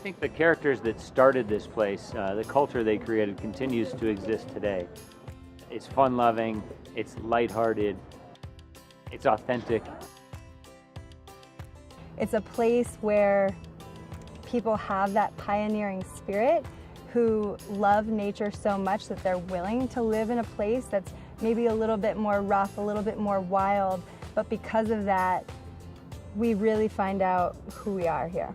think the characters that started this place, the culture they created, continues to exist today. It's fun-loving, it's lighthearted, it's authentic. It's a place where people have that pioneering spirit, who love nature so much that they're willing to live in a place that's maybe a little bit more rough, a little bit more wild, but because of that, we really find out who we are here.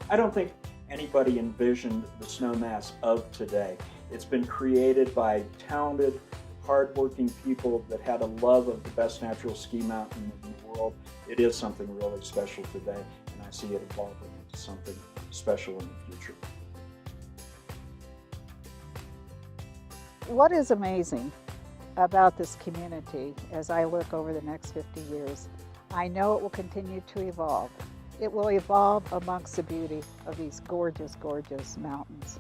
I don't think anybody envisioned the Snowmass of today. It's been created by talented, hardworking people that had a love of the best natural ski mountain in the world. It is something really special today, and I see it evolving into something special in the future. What is amazing about this community as I look over the next 50 years, I know it will continue to evolve. It will evolve amongst the beauty of these gorgeous, gorgeous mountains.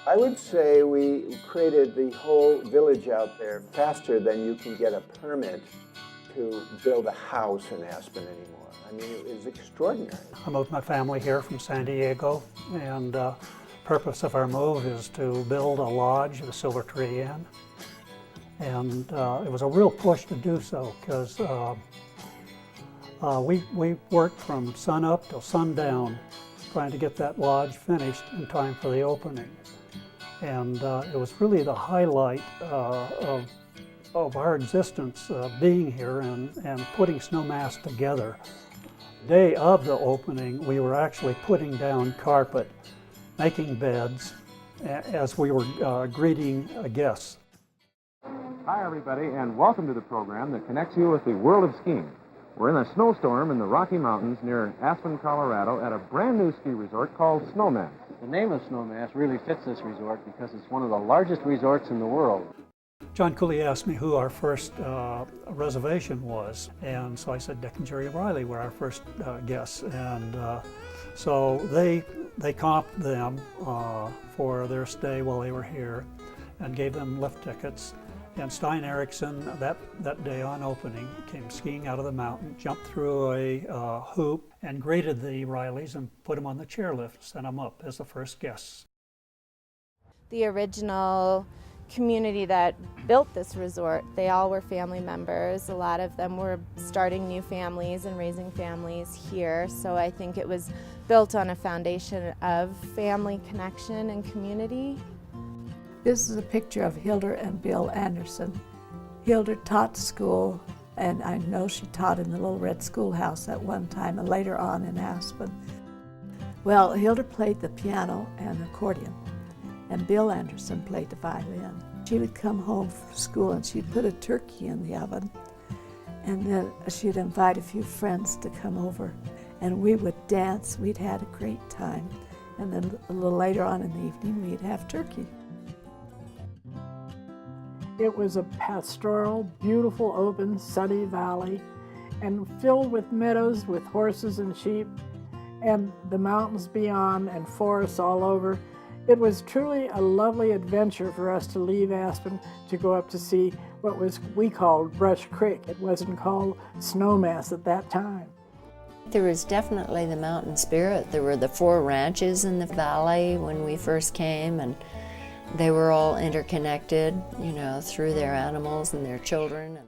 I would say we created the whole village out there faster than you can get a permit to build a house in Aspen anymore. I mean, it was extraordinary. I moved my family here from San Diego, and the purpose of our move is to build a lodge, the Silver Tree Inn. And it was a real push to do so, because we worked from sun up till sundown trying to get that lodge finished in time for the opening. And it was really the highlight of our existence, being here and putting Snowmass together. The day of the opening, we were actually putting down carpet, making beds, as we were greeting guests. Hi everybody, and welcome to the program that connects you with the world of skiing. We're in a snowstorm in the Rocky Mountains near Aspen, Colorado at a brand new ski resort called Snowmass. The name of Snowmass really fits this resort because it's one of the largest resorts in the world. John Cooley asked me who our first reservation was, and so I said Dick and Jerry Riley were our first guests, and so they comped them for their stay while they were here and gave them lift tickets. And Stein Erickson, that day on opening, came skiing out of the mountain, jumped through a hoop, and greeted the Rileys and put them on the chairlift, sent them up as the first guests. The original community that built this resort, they all were family members. A lot of them were starting new families and raising families here, so I think it was built on a foundation of family connection and community. This is a picture of Hilda and Bill Anderson. Hilda taught school, and I know she taught in the Little Red Schoolhouse at one time and later on in Aspen. Well, Hilda played the piano and accordion, and Bill Anderson played the violin. She would come home from school and she'd put a turkey in the oven, and then she'd invite a few friends to come over, and we would dance. We'd had a great time, and then a little later on in the evening we'd have turkey. It was a pastoral, beautiful, open, sunny valley, and filled with meadows with horses and sheep, and the mountains beyond and forests all over. It was truly a lovely adventure for us to leave Aspen to go up to see what we called Brush Creek. It wasn't called Snowmass at that time. There was definitely the mountain spirit. There were the 4 ranches in the valley when we first came, and they were all interconnected, you know, through their animals and their children.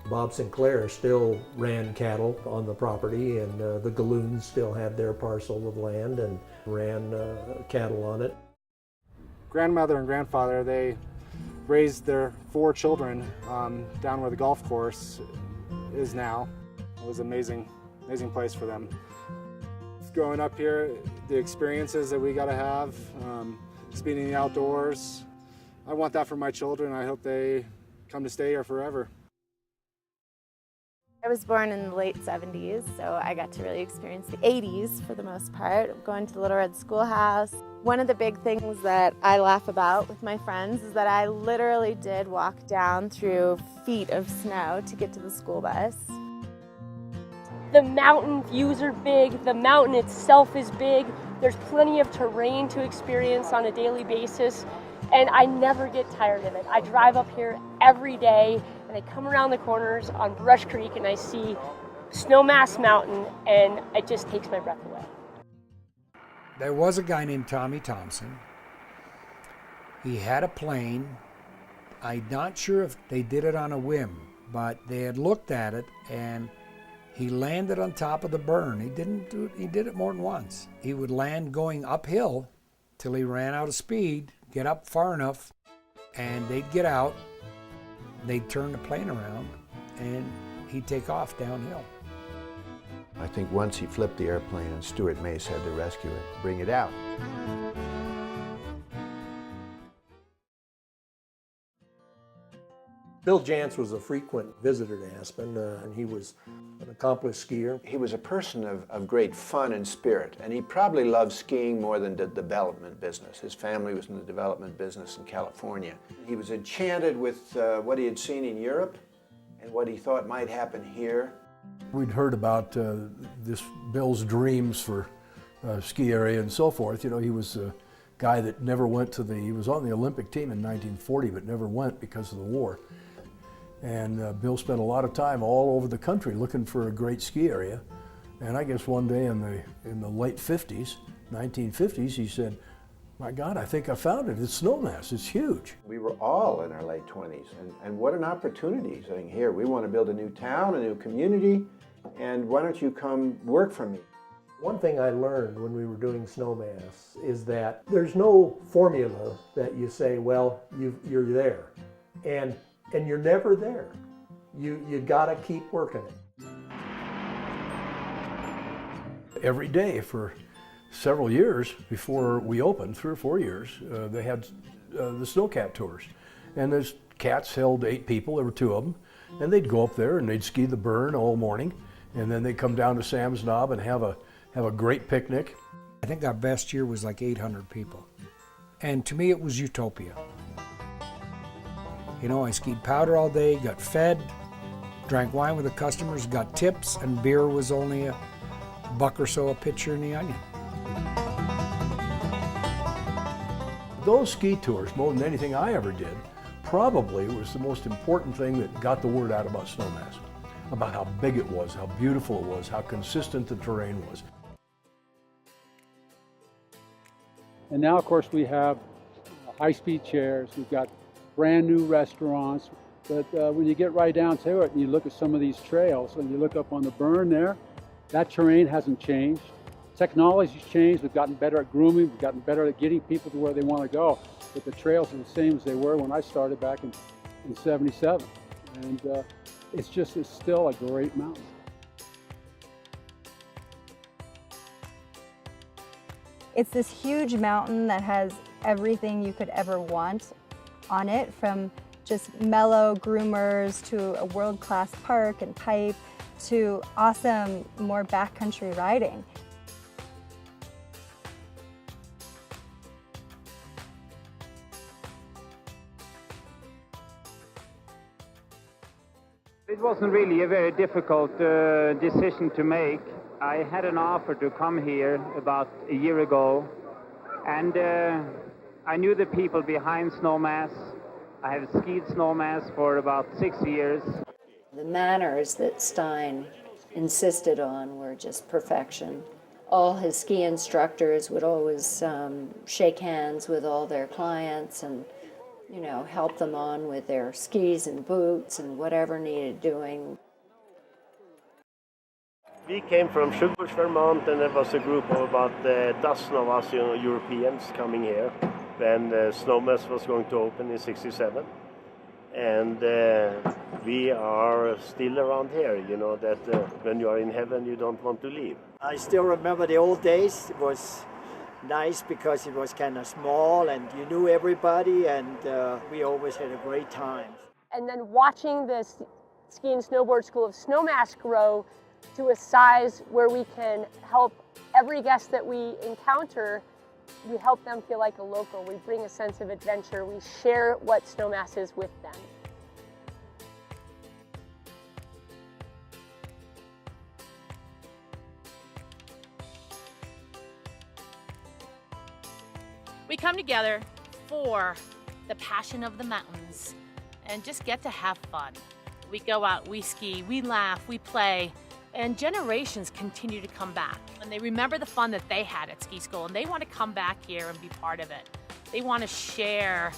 Bob Sinclair still ran cattle on the property, and the Galloons still had their parcel of land and ran cattle on it. Grandmother and grandfather, they raised their 4 children down where the golf course is now. It was an amazing place for them. Growing up here, the experiences that we got to have, speeding in the outdoors. I want that for my children. I hope they come to stay here forever. I was born in the late 70s, so I got to really experience the 80s for the most part, going to the Little Red Schoolhouse. One of the big things that I laugh about with my friends is that I literally did walk down through feet of snow to get to the school bus. The mountain views are big, the mountain itself is big, there's plenty of terrain to experience on a daily basis, and I never get tired of it. I drive up here every day, and I come around the corners on Brush Creek and I see Snowmass Mountain, and it just takes my breath away. There was a guy named Tommy Thompson. He had a plane. I'm not sure if they did it on a whim, but they had looked at it, and he landed on top of the burn. He did it more than once. He would land going uphill till he ran out of speed, get up far enough, and they'd get out, they'd turn the plane around, and he'd take off downhill. I think once he flipped the airplane and Stuart Mace had to rescue it, bring it out. Bill Jantz was a frequent visitor to Aspen, and he was an accomplished skier. He was a person of great fun and spirit, and he probably loved skiing more than the development business. His family was in the development business in California. He was enchanted with what he had seen in Europe and what he thought might happen here. We'd heard about this Bill's dreams for ski area and so forth. You know, he was a guy that never went to he was on the Olympic team in 1940, but never went because of the war. And Bill spent a lot of time all over the country looking for a great ski area. And I guess one day in the late 50s, 1950s, he said, "My God, I think I found it. It's Snowmass. It's huge." We were all in our late 20s, and what an opportunity saying, here, we want to build a new town, a new community, and why don't you come work for me? One thing I learned when we were doing Snowmass is that there's no formula that you say, well, you're there. And you're never there. You gotta keep working it. Every day for several years before we opened, 3 or 4 years, they had the snowcat tours. And those cats held 8 people, there were 2 of them, and they'd go up there and they'd ski the burn all morning, and then they'd come down to Sam's Knob and have a great picnic. I think our best year was like 800 people. And to me, it was utopia. You know, I skied powder all day, got fed, drank wine with the customers, got tips, and beer was only $1 or so a pitcher in the Onion. Those ski tours, more than anything I ever did, probably was the most important thing that got the word out about Snowmass, about how big it was, how beautiful it was, how consistent the terrain was. And now, of course, we have high-speed chairs. We've got brand new restaurants. But when you get right down to it and you look at some of these trails and you look up on the burn there, that terrain hasn't changed. Technology's changed. We've gotten better at grooming. We've gotten better at getting people to where they want to go. But the trails are the same as they were when I started back in 77. And it's still a great mountain. It's this huge mountain that has everything you could ever want on it, from just mellow groomers to a world-class park and pipe to awesome, more backcountry riding. It wasn't really a very difficult decision to make. I had an offer to come here about a year ago, and I knew the people behind Snowmass. I have skied Snowmass for about 6 years. The manners that Stein insisted on were just perfection. All his ski instructors would always shake hands with all their clients and, you know, help them on with their skis and boots and whatever needed doing. We came from Sugarbush, Vermont, and there was a group of about a dozen of us, Europeans coming here when Snowmass was going to open in '67. And we are still around here, you know, that when you are in heaven, you don't want to leave. I still remember the old days. It was nice because it was kind of small and you knew everybody, and we always had a great time. And then watching this ski and snowboard school of Snowmass grow to a size where we can help every guest that we encounter, we help them feel like a local. We bring a sense of adventure. We share what Snowmass is with them. We come together for the passion of the mountains and just get to have fun. We go out, we ski, we laugh, we play, and generations continue to come back. And they remember the fun that they had at ski school, and they want to come back here and be part of it. They want to share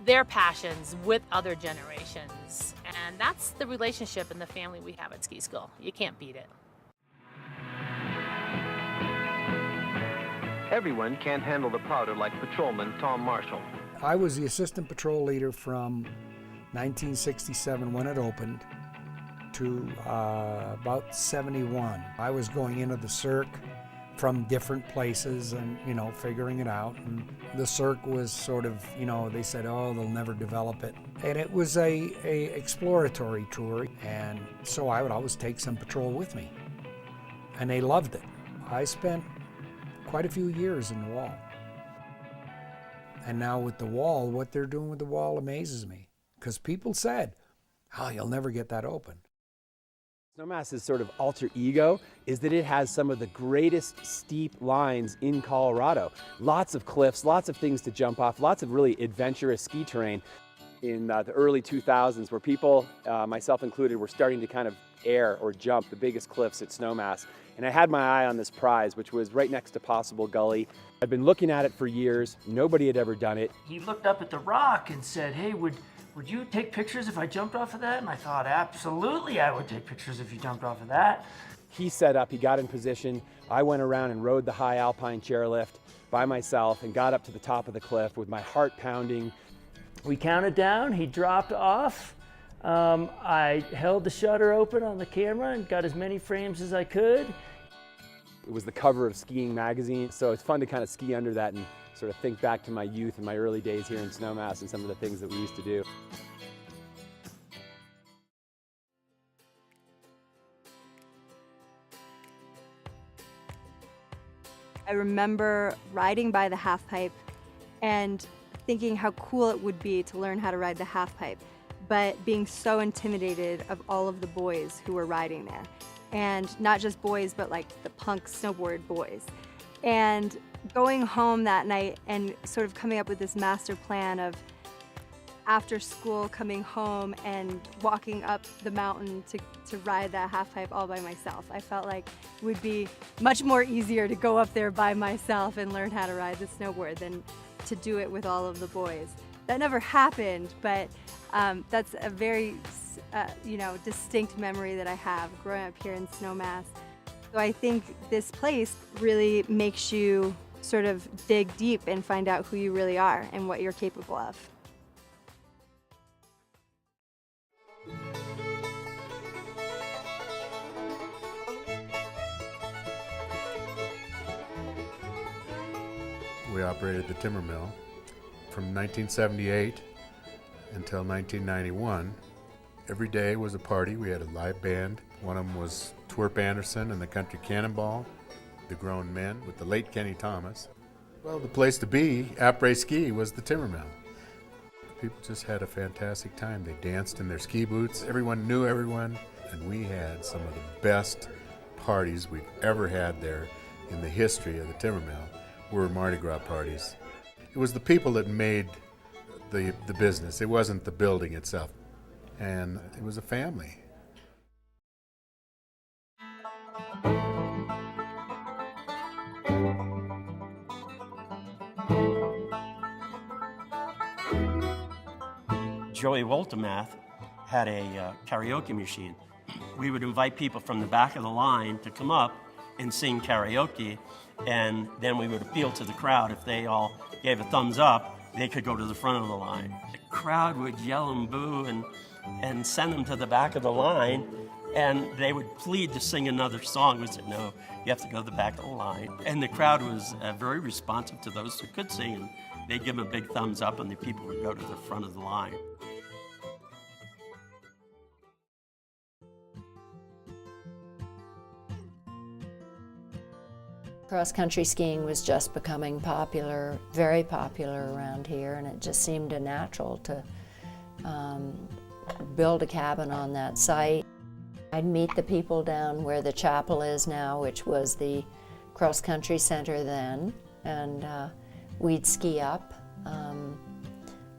their passions with other generations. And that's the relationship and the family we have at ski school. You can't beat it. Everyone can't handle the powder like patrolman Tom Marshall. I was the assistant patrol leader from 1967 when it opened to about 71. I was going into the cirque from different places and, you know, figuring it out. And the cirque was sort of, you know, they said, oh, they'll never develop it. And it was a exploratory tour. And so I would always take some patrol with me. And they loved it. I spent quite a few years in the wall. And now with the wall, what they're doing with the wall amazes me. Because people said, oh, you'll never get that open. Snowmass's sort of alter ego is that it has some of the greatest steep lines in Colorado. Lots of cliffs, lots of things to jump off, lots of really adventurous ski terrain. In the early 2000s, where people, myself included, were starting to kind of air or jump the biggest cliffs at Snowmass. And I had my eye on this prize, which was right next to Possible Gully. I'd been looking at it for years. Nobody had ever done it. He looked up at the rock and said, hey, would you take pictures if I jumped off of that? And I thought, absolutely, I would take pictures if you jumped off of that. He set up, he got in position. I went around and rode the high alpine chairlift by myself and got up to the top of the cliff with my heart pounding. We counted down, he dropped off. I held the shutter open on the camera and got as many frames as I could. It was the cover of Skiing magazine, so it's fun to kind of ski under that and sort of think back to my youth and my early days here in Snowmass and some of the things that we used to do. I remember riding by the half pipe and thinking how cool it would be to learn how to ride the half pipe, but being so intimidated of all of the boys who were riding there. And not just boys, but like the punk snowboard boys. And going home that night and sort of coming up with this master plan of after school coming home and walking up the mountain to ride that half pipe all by myself. I felt like it would be much more easier to go up there by myself and learn how to ride the snowboard than to do it with all of the boys. That never happened, but that's a very distinct memory that I have growing up here in Snowmass. So I think this place really makes you sort of dig deep and find out who you really are and what you're capable of. We operated the timber mill from 1978 until 1991. Every day was a party. We had a live band. One of them was Twerp Anderson and the Country Cannonball, the Grown Men with the late Kenny Thomas. Well, the place to be, après-ski, was the timber mill. People just had a fantastic time. They danced in their ski boots. Everyone knew everyone, and we had some of the best parties we've ever had there in the history of the timber mill were Mardi Gras parties. It was the people that made the business. It wasn't the building itself. And it was a family. Joey Woltemath had a karaoke machine. We would invite people from the back of the line to come up and sing karaoke, and then we would appeal to the crowd. If they all gave a thumbs up, they could go to the front of the line. The crowd would yell and boo and send them to the back of the line, and they would plead to sing another song. We said, no, you have to go to the back of the line. And the crowd was very responsive to those who could sing, and they'd give them a big thumbs up, and the people would go to the front of the line. Cross-country skiing was just becoming popular, very popular around here, and it just seemed a natural to build a cabin on that site. I'd meet the people down where the chapel is now, which was the cross-country center then, and We'd ski up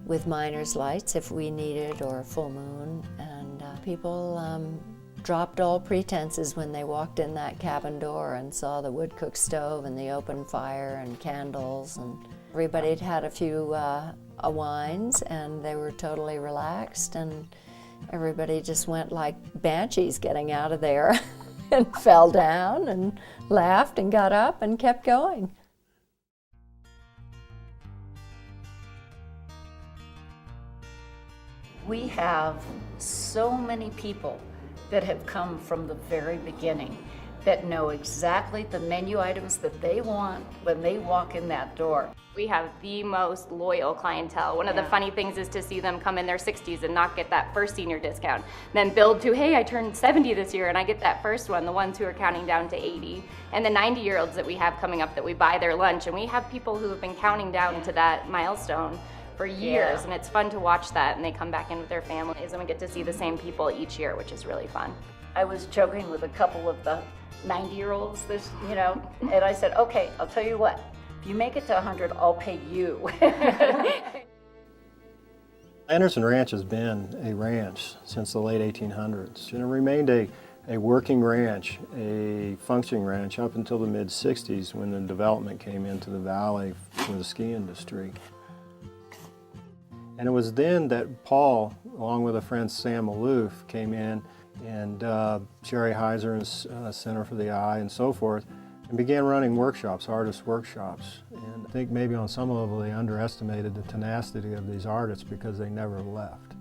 with miner's lights if we needed, or a full moon, and people dropped all pretenses when they walked in that cabin door and saw the wood cook stove and the open fire and candles, and everybody had had a few wines and they were totally relaxed, and everybody just went like banshees getting out of there and fell down and laughed and got up and kept going. We have so many people that have come from the very beginning that know exactly the menu items that they want when they walk in that door. We have the most loyal clientele. One of the funny things is to see them come in their 60s and not get that first senior discount. Then build to, hey, I turned 70 this year and I get that first one, the ones who are counting down to 80. And the 90-year-olds that we have coming up that we buy their lunch, and we have people who have been counting down to that milestone for years, and it's fun to watch that, and they come back in with their families, and we get to see the same people each year, which is really fun. I was joking with a couple of the 90-year-olds this, and I said, okay, I'll tell you what, if you make it to 100, I'll pay you. Anderson Ranch has been a ranch since the late 1800s, and it remained a working ranch, a functioning ranch up until the mid-60s when the development came into the valley for the ski industry. And it was then that Paul, along with a friend Sam Maloof, came in, and Jerry Heiser and Center for the Eye and so forth, and began running workshops, artist workshops. And I think maybe on some level they underestimated the tenacity of these artists because they never left.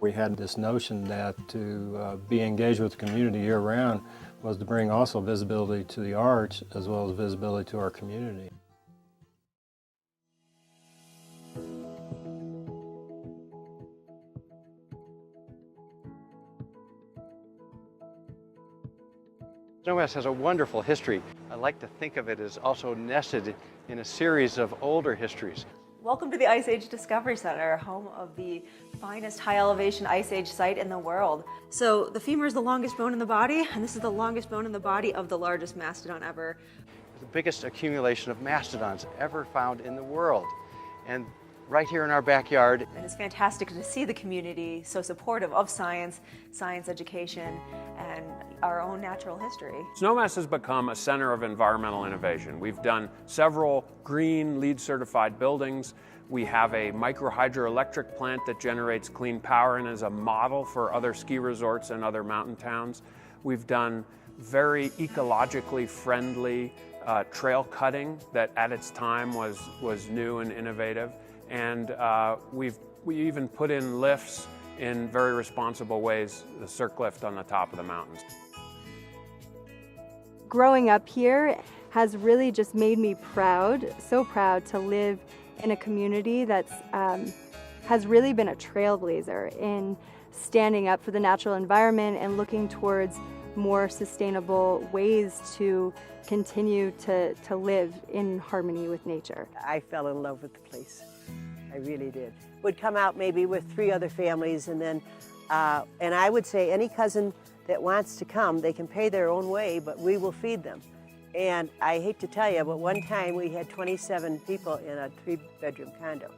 We had this notion that to be engaged with the community year-round was to bring also visibility to the arts as well as visibility to our community. Snowmass has a wonderful history. I like to think of it as also nested in a series of older histories. Welcome to the Ice Age Discovery Center, home of the finest high-elevation Ice Age site in the world. So the femur is the longest bone in the body, and this is the longest bone in the body of the largest mastodon ever. The biggest accumulation of mastodons ever found in the world. And right here in our backyard. And it's fantastic to see the community so supportive of science, science education, and our own natural history. Snowmass has become a center of environmental innovation. We've done several green LEED certified buildings. We have a micro-hydroelectric plant that generates clean power and is a model for other ski resorts and other mountain towns. We've done very ecologically friendly trail cutting that at its time was new and innovative. And we even put in lifts in very responsible ways, the Cirque lift on the top of the mountains. Growing up here has really just made me proud, so proud to live in a community that's has really been a trailblazer in standing up for the natural environment and looking towards more sustainable ways to continue to live in harmony with nature. I fell in love with the place. I really did. Would come out maybe with 3 other families, and then, and I would say any cousin that wants to come, they can pay their own way, but we will feed them. And I hate to tell you, but one time we had 27 people in a 3-bedroom condo.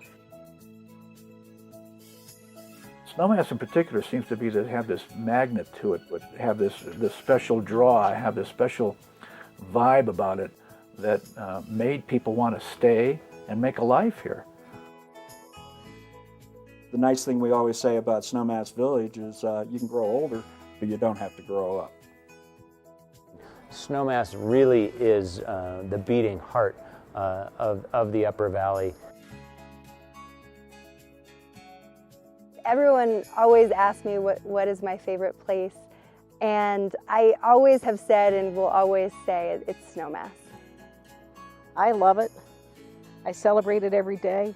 Snowmass in particular seems to be to have this magnet to it, but have this special draw, have this special vibe about it that made people want to stay and make a life here. The nice thing we always say about Snowmass Village is you can grow older, but you don't have to grow up. Snowmass really is the beating heart of the Upper Valley. Everyone always asks me what is my favorite place, and I always have said and will always say it's Snowmass. I love it. I celebrate it every day.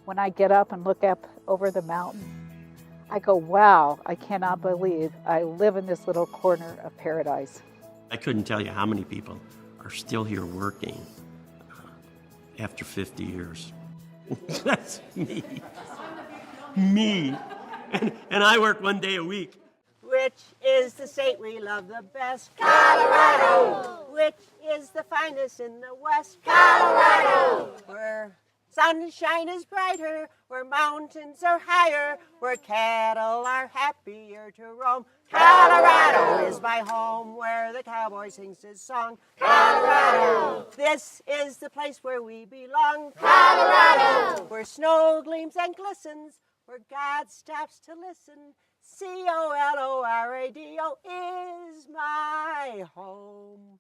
When I get up and look up over the mountain, I go, wow, I cannot believe I live in this little corner of paradise. I couldn't tell you how many people are still here working after 50 years. That's me. Me. And I work 1 day a week. Well, Which is the state we love the best? Colorado. Which is the finest in the West? Colorado. Where sunshine is brighter, where mountains are higher, where cattle are happier to roam. Colorado is my home, where the cowboy sings his song. Colorado. This is the place where we belong. Colorado. Where snow gleams and glistens, where God stops to listen. Colorado is my home.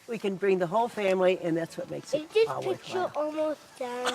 We can bring the whole family, and that's what makes it all worthwhile. Almost done.